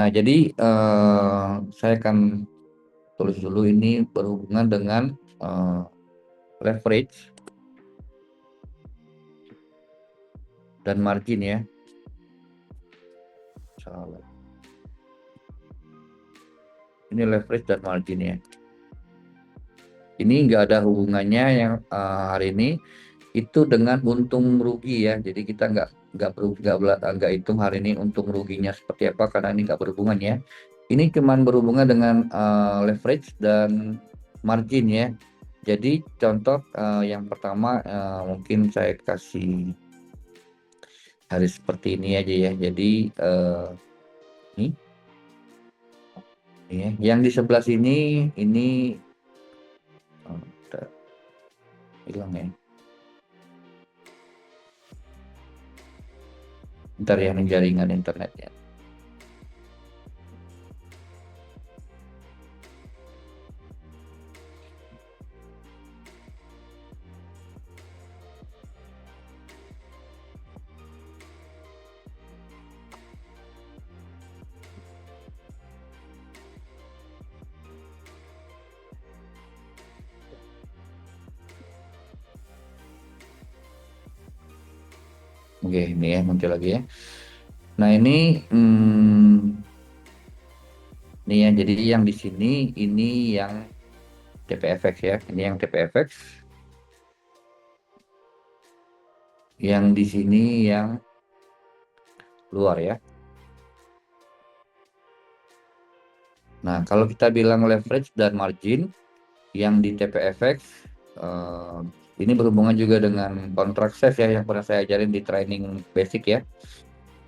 Nah, jadi saya akan tulis dulu ini berhubungan dengan eh, leverage dan margin ya. Salah. Ini leverage dan margin ya. Ini nggak ada hubungannya yang hari ini itu dengan untung rugi ya. Jadi kita nggak hitung hari ini untung ruginya seperti apa karena ini nggak berhubungan ya. Ini cuman berhubungan dengan leverage dan margin ya. Jadi contoh yang pertama mungkin saya kasih hari seperti ini aja ya. Jadi ini, ini ya. Yang di sebelah sini ini udah hilang ya. Ntar yang jaringan internetnya. Oke, ini ya muncul lagi ya. Nah ini ya. Jadi yang di sini ini yang TPFX ya. Ini yang TPFX. Yang di sini yang luar ya. Nah, kalau kita bilang leverage dan margin yang di TPFX eh, ini berhubungan juga dengan kontrak size ya yang pernah saya ajarin di training basic ya.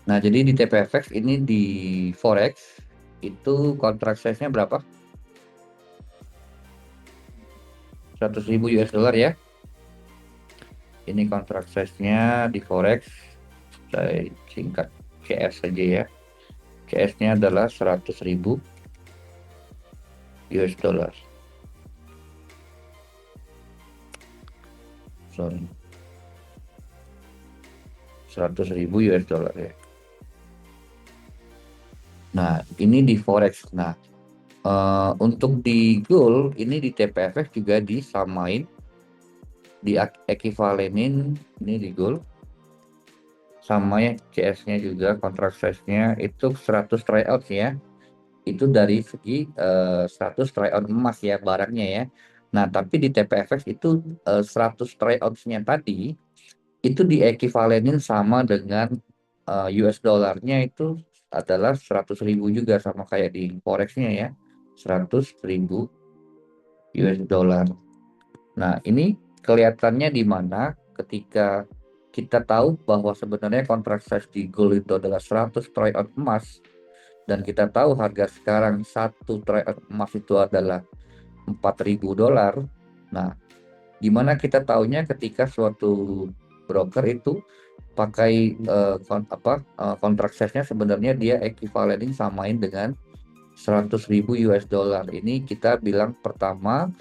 Nah, jadi di TPFX ini di forex itu kontrak size-nya berapa? 100.000 US dollar ya. Ini kontrak size-nya di forex. Saya singkat CS saja ya. CS-nya adalah 100.000 US dollar. Sorry. 100.000 US dollar ya. Nah, ini di forex. Nah, untuk di gold ini di TPFX juga disamain, di ekivalenin ini di gold sama ya CS-nya juga kontrak size-nya itu 100 tryout ya. Itu dari segi 100 tryout emas ya barangnya ya. Nah, tapi di TPFX itu 100 tryout-nya tadi itu diekivalenin sama dengan US dollarnya itu adalah 100.000 juga sama kayak di forex-nya ya. 100.000 US dollar. Nah, ini kelihatannya di mana ketika kita tahu bahwa sebenarnya kontrak size di gold itu adalah 100 troy ounce emas dan kita tahu harga sekarang satu troy ounce emas itu adalah 4.000 dolar. Nah, gimana kita tahunya ketika suatu broker itu pakai kontrak size-nya sebenarnya dia ekivalenin samain dengan 100.000 US dollar. Ini kita bilang pertama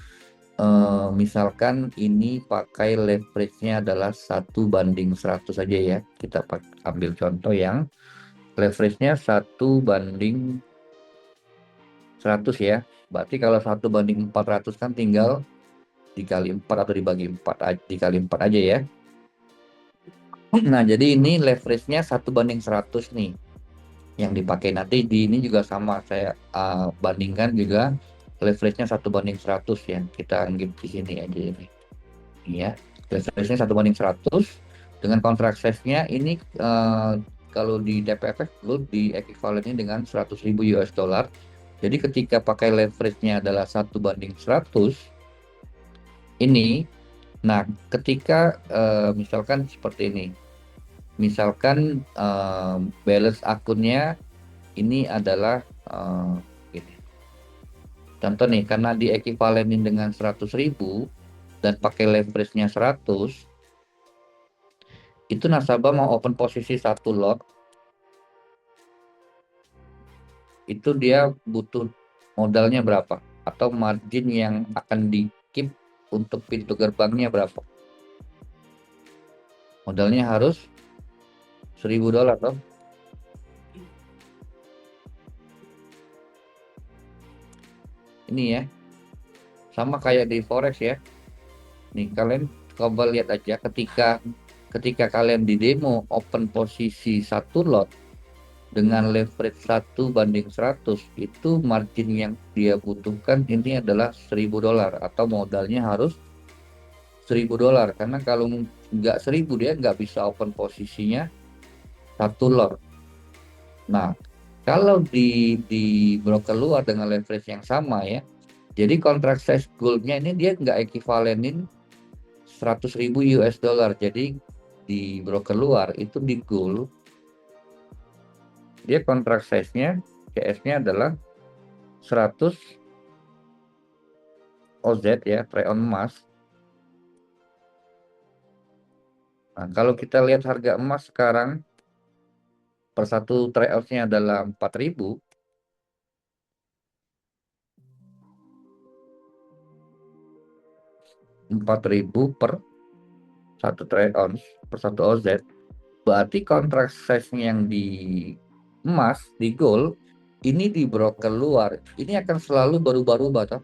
misalkan ini pakai leverage-nya adalah 1:100 saja ya. Kita ambil contoh yang leverage-nya 1:100 ya. Berarti kalau 1:400 kan tinggal dikali 4 atau dibagi 4 dikali 4 aja ya. Nah, jadi ini leverage-nya 1:100 nih yang dipakai nanti di ini juga sama saya bandingkan juga leverage-nya 1:100 ya. Kita anggap di sini aja ini. Ya, leverage-nya 1:100 dengan kontrak size-nya ini kalau di DPFX dulu di equivalentnya dengan 100.000 US dollar. Jadi ketika pakai leverage-nya adalah 1:100 ini, nah ketika misalkan seperti ini, misalkan balance akunnya ini adalah ini. Contoh nih, karena di equivalenin dengan 100.000 dan pakai leverage-nya 100, itu nasabah mau open posisi satu lot itu dia butuh modalnya berapa atau margin yang akan di keep untuk pintu gerbangnya berapa, modalnya harus $1.000 toh. Ini ya, sama kayak di forex ya. Nih kalian coba lihat aja ketika kalian di demo open posisi satu lot dengan leverage 1:100, itu margin yang dia butuhkan ini adalah $1.000 atau modalnya harus $1.000, karena kalau nggak 1.000 dia nggak bisa open posisinya satu lot. Nah, kalau di broker luar dengan leverage yang sama ya, jadi contract size goalnya ini dia nggak ekivalenin 100.000 US dollar. Jadi di broker luar itu di gold dia contract size-nya CS-nya adalah 100 OZ ya, trade on emas. Nah, kalau kita lihat harga emas sekarang per satu trade ounce-nya adalah 4.000. 4.000 per satu trade ounce per satu OZ. Berarti kontrak size-nya yang di emas, di gold, ini di broker luar, ini akan selalu berubah-ubah toh.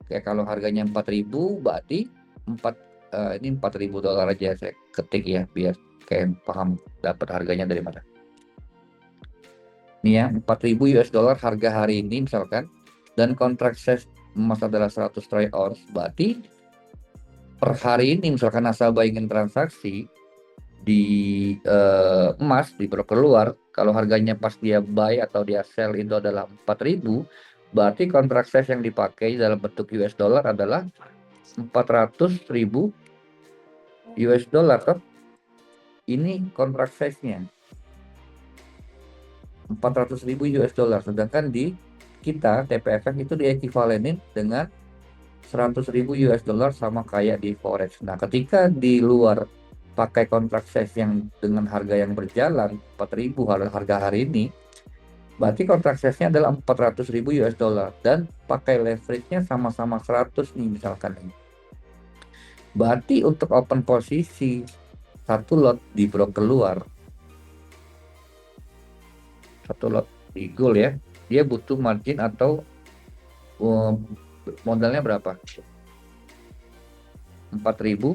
Kayak kalau harganya 4.000, berarti 4 ini $4.000 aja saya ketik ya biar kayak paham dapat harganya dari mana. Nih ya, 4.000 US dollar harga hari ini misalkan, dan kontrak size emas adalah 100 troy ounce, berarti per hari ini misalkan nasabah ingin transaksi di emas di broker luar, kalau harganya pas dia buy atau dia sell itu adalah 4.000, berarti kontrak size yang dipakai dalam bentuk US dollar adalah 400.000 US dollar toh. Ini kontrak size-nya 400.000 US dollar, sedangkan di kita TPFX itu diekivalenin dengan 100.000 US dollar sama kayak di forex. Nah, ketika di luar pakai kontrak size yang dengan harga yang berjalan 4.000 harga hari ini, berarti kontrak size-nya adalah 400.000 US dollar dan pakai leverage-nya sama-sama 100 nih misalkan ini. Berarti untuk open posisi satu lot di broker luar, satu lot di gold ya, dia butuh margin atau modalnya berapa? 4.000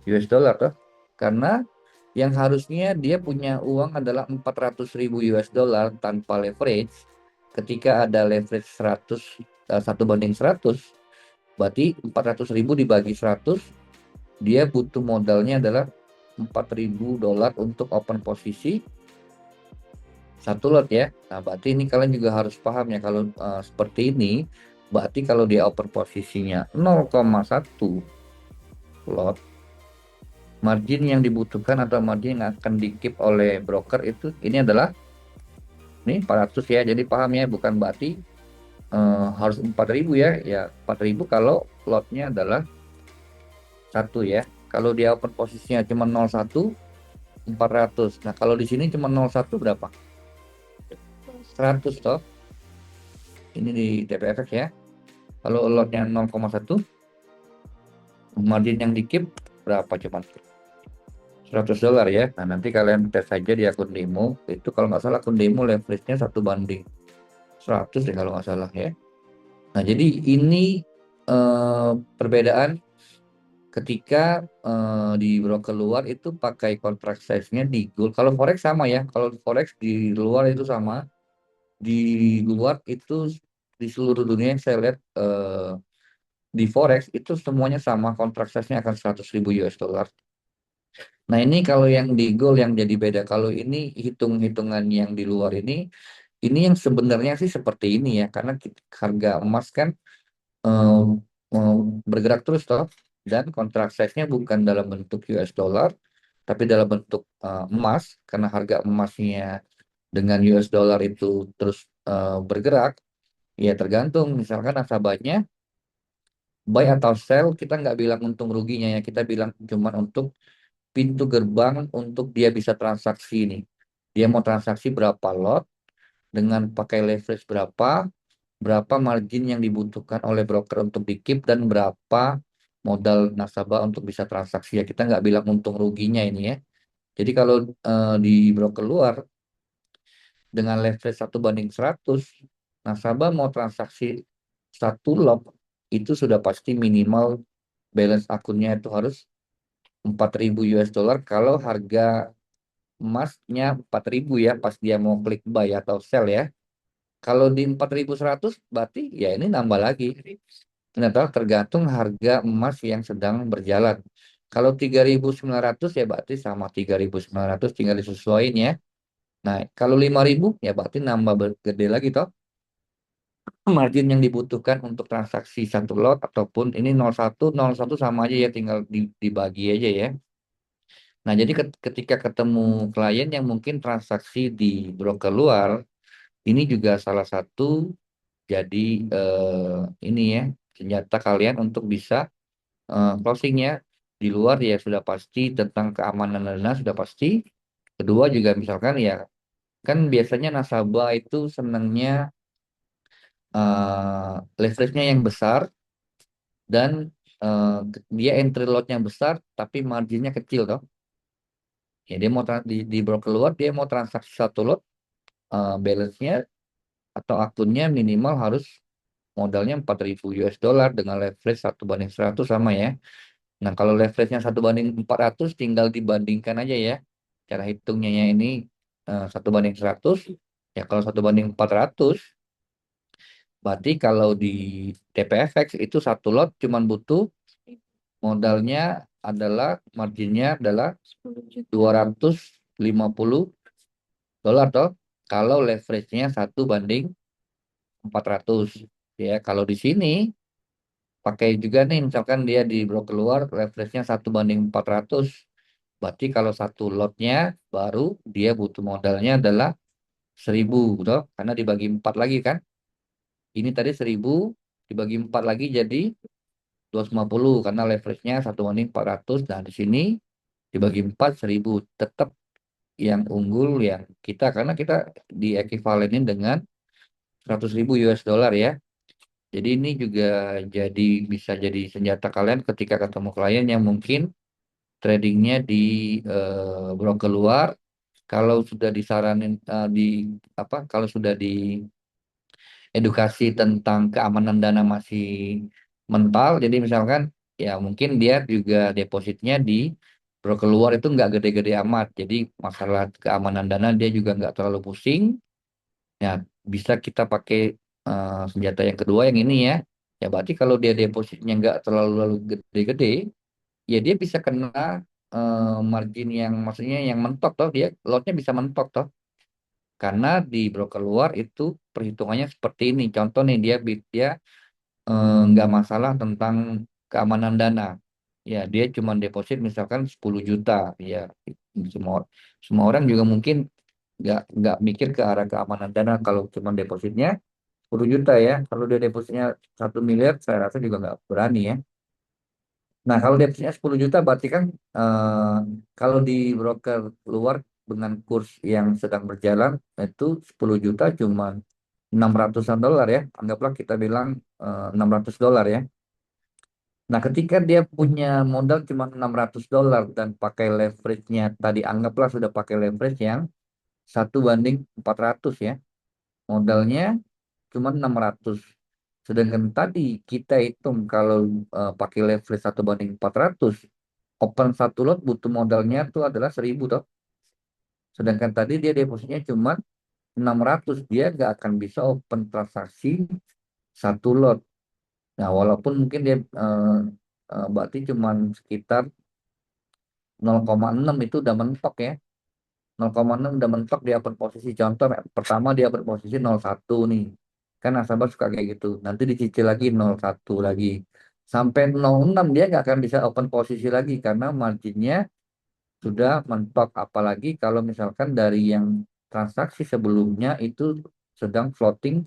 US dollar toh. Karena yang harusnya dia punya uang adalah 400.000 US dollar tanpa leverage. Ketika ada leverage 1:100, berarti 400.000 dibagi 100, dia butuh modalnya adalah $4.000 untuk open posisi satu lot ya. Nah, berarti ini kalian juga harus paham ya, kalau seperti ini, berarti kalau dia open posisinya 0,1 lot, margin yang dibutuhkan atau margin yang akan di-keep oleh broker itu ini adalah ini 400 ya. Jadi paham ya, bukan berarti harus 4.000 ya. Ya 4.000 kalau lotnya adalah satu ya. Kalau dia open posisinya cuma 01, 400. Nah, kalau di sini cuma 01 berapa? 100 toh. Ini di TPFX ya. Kalau lotnya 0,1, margin yang di-keep berapa cuman? $100 ya. Nah, nanti kalian tes saja di akun demo. Itu kalau nggak salah akun demo leverage-nya 1:100 deh kalau nggak salah ya. Nah, jadi ini perbedaan ketika di broker luar itu pakai kontrak size-nya di gold. Kalau forex sama ya. Kalau forex di luar itu sama. Di luar itu di seluruh dunia yang saya lihat di forex itu semuanya sama, kontrak size-nya akan 100.000 US dollar. Nah, ini kalau yang di gold yang jadi beda. Kalau ini hitung-hitungan yang di luar ini yang sebenarnya sih seperti ini ya, karena harga emas kan eh, eh, bergerak terus toh, dan kontrak size-nya bukan dalam bentuk US dollar, tapi dalam bentuk emas, karena harga emasnya dengan US dollar itu terus bergerak, ya tergantung misalkan nasabahnya buy atau sell, kita nggak bilang untung ruginya ya, kita bilang cuma untuk pintu gerbang untuk dia bisa transaksi nih. Dia mau transaksi berapa lot, dengan pakai leverage berapa margin yang dibutuhkan oleh broker untuk di-keep, dan berapa modal nasabah untuk bisa transaksi ya. Kita nggak bilang untung ruginya ini ya. Jadi kalau di broker luar dengan leverage 1:100, nasabah mau transaksi satu lot itu sudah pasti minimal balance akunnya itu harus 4.000 US dollar kalau harga emasnya 4.000 ya pas dia mau klik buy atau sell ya. Kalau di 4.100 berarti ya ini nambah lagi. Ternyata tergantung harga emas yang sedang berjalan. Kalau 3.900 ya berarti sama 3.900 tinggal disesuaiin ya. Nah, kalau 5.000 ya berarti nambah gede lagi toh. Margin yang dibutuhkan untuk transaksi satu lot ataupun ini 01 sama aja ya tinggal dibagi aja ya. Nah, jadi ketika ketemu klien yang mungkin transaksi di broker luar, ini juga salah satu jadi ini ya senjata kalian untuk bisa closingnya di luar ya sudah pasti tentang keamanan dana sudah pasti. Kedua juga misalkan ya kan biasanya nasabah itu senangnya leverage-nya yang besar dan dia entry lot-nya besar tapi marginnya kecil toh. Ya dia mau di broker luar dia mau transaksi satu lot balance-nya atau akunnya minimal harus modalnya 4.000 US dollar dengan leverage 1:100 sama ya. Nah, kalau leverage-nya 1:400 tinggal dibandingkan aja ya. Cara hitungnya ya ini 1:100. Ya kalau 1:400 berarti kalau di TPFX itu satu lot cuman butuh modalnya adalah marginnya adalah 250 dolar toh. Kalau leverage-nya 1:400. Ya, kalau di sini pakai juga nih misalkan dia di broker luar leverage-nya 1:400. Berarti kalau satu lotnya baru dia butuh modalnya adalah 1.000 toh karena dibagi 4 lagi kan. Ini tadi 1.000 dibagi 4 lagi jadi 250 karena leverage-nya 1:400. Nah, di sini dibagi 4 1.000 tetap yang unggul yang kita karena kita diekivalenin dengan 100.000 US dollar ya. Jadi ini juga jadi bisa jadi senjata kalian ketika ketemu klien yang mungkin tradingnya di broker luar. Kalau sudah disaranin di apa? Kalau sudah diedukasi tentang keamanan dana masih mental, jadi misalkan ya mungkin dia juga depositnya di broker luar itu nggak gede-gede amat. Jadi masalah keamanan dana dia juga nggak terlalu pusing. Ya bisa kita pakai senjata yang kedua yang ini ya. Ya berarti kalau dia depositnya nggak terlalu gede-gede, ya dia bisa kena margin yang maksudnya yang mentok toh dia lotnya bisa mentok toh karena di broker luar itu perhitungannya seperti ini contoh nih dia nggak masalah tentang keamanan dana ya dia cuma deposit misalkan 10 juta ya semua semua orang juga mungkin nggak mikir ke arah keamanan dana kalau cuma depositnya 10 juta ya kalau dia depositnya 1 miliar saya rasa juga nggak berani ya. Nah, kalau depositnya 10 juta berarti kan eh, kalau di broker luar dengan kurs yang sedang berjalan itu 10 juta cuma 600-an dolar ya. Anggaplah kita bilang 600 dolar ya. Nah, ketika dia punya modal cuma 600 dolar dan pakai leverage-nya tadi anggaplah sudah pakai leverage yang 1:400 ya. Modalnya cuma 600. Sedangkan tadi kita hitung kalau pakai leverage 1:400 open satu lot butuh modalnya tuh adalah 1.000 toh. Sedangkan tadi dia depositnya cuma 600 dia nggak akan bisa open transaksi satu lot. Nah, walaupun mungkin dia berarti cuma sekitar 0,6 itu udah mentok ya. 0,6 udah mentok dia open posisi. Contoh pertama dia berposisi 0,1 nih. Kan nasabah suka kayak gitu. Nanti dicicil lagi 0,1 lagi. Sampai 0,6 dia nggak akan bisa open posisi lagi karena marginnya sudah mentok apalagi kalau misalkan dari yang transaksi sebelumnya itu sedang floating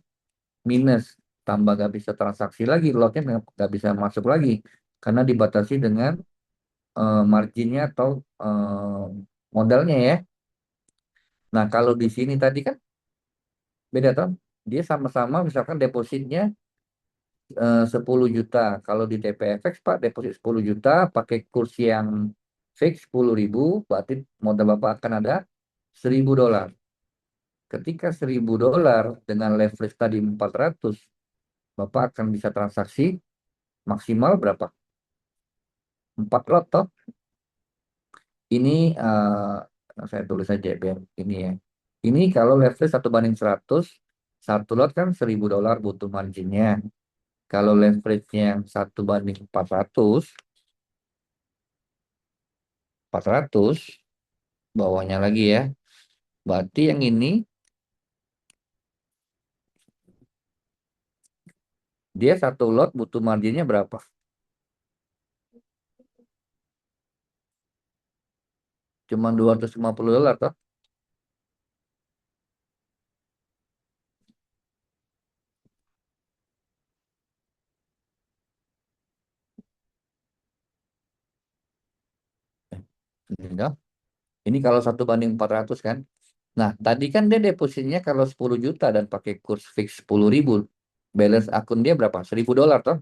minus tambah nggak bisa transaksi lagi lotnya nggak bisa masuk lagi karena dibatasi dengan marginnya atau modalnya ya. Nah kalau di sini tadi kan beda toh dia sama-sama misalkan depositnya 10 juta kalau di TPFX Pak deposit 10 juta pakai kurs yang fix 10.000 berarti modal Bapak akan ada 1.000 dolar. ketika $1.000 dengan leverage tadi 400, Bapak akan bisa transaksi maksimal berapa? 4 lot toh. Ini saya tulis aja biar ini ya. Ini kalau leverage 1 banding 100, satu lot kan $1.000 butuh marginnya. Kalau leverage-nya 1 banding 400, 400 bawahnya lagi ya. Berarti yang ini dia satu lot butuh marginnya berapa? Cuma $250 toh. Ini toh. Ini kalau 1 banding 400 kan. Nah, tadi kan dia depositnya kalau 10 juta dan pakai kurs fix 10.000. Balance akun dia berapa? $1.000 toh.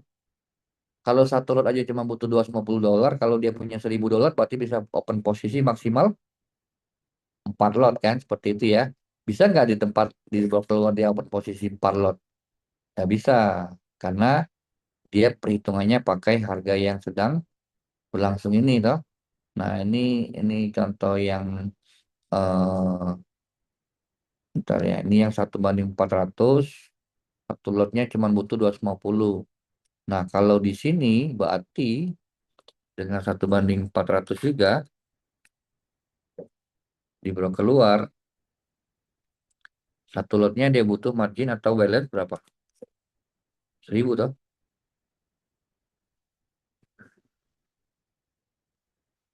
Kalau satu lot aja cuma butuh $250, kalau dia punya $1.000 berarti bisa open posisi maksimal 4 lot kan, seperti itu ya. Bisa nggak di tempat di keluar dia open posisi 4 lot? Nggak bisa, karena dia perhitungannya pakai harga yang sedang berlangsung ini toh. Nah, ini contoh yang eh bentar ya. Ini yang 1 banding 400, satu lotnya cuma butuh 250. Nah, kalau di sini berarti dengan 1 banding 400 juga di broker keluar, satu lotnya dia butuh margin atau balance berapa? 1.000 toh.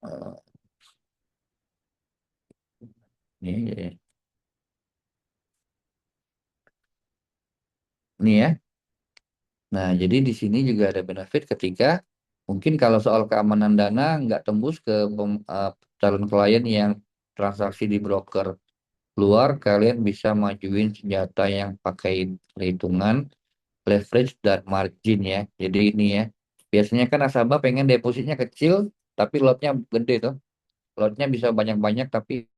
Eh, ini, ini ya. Nah, jadi di sini juga ada benefit ketika mungkin kalau soal keamanan dana nggak tembus ke calon klien yang transaksi di broker luar, kalian bisa majuin senjata yang pakai perhitungan leverage dan margin ya. Jadi ini ya, biasanya kan nasabah pengen depositnya kecil, tapi lotnya gede tuh. Lotnya bisa banyak-banyak, tapi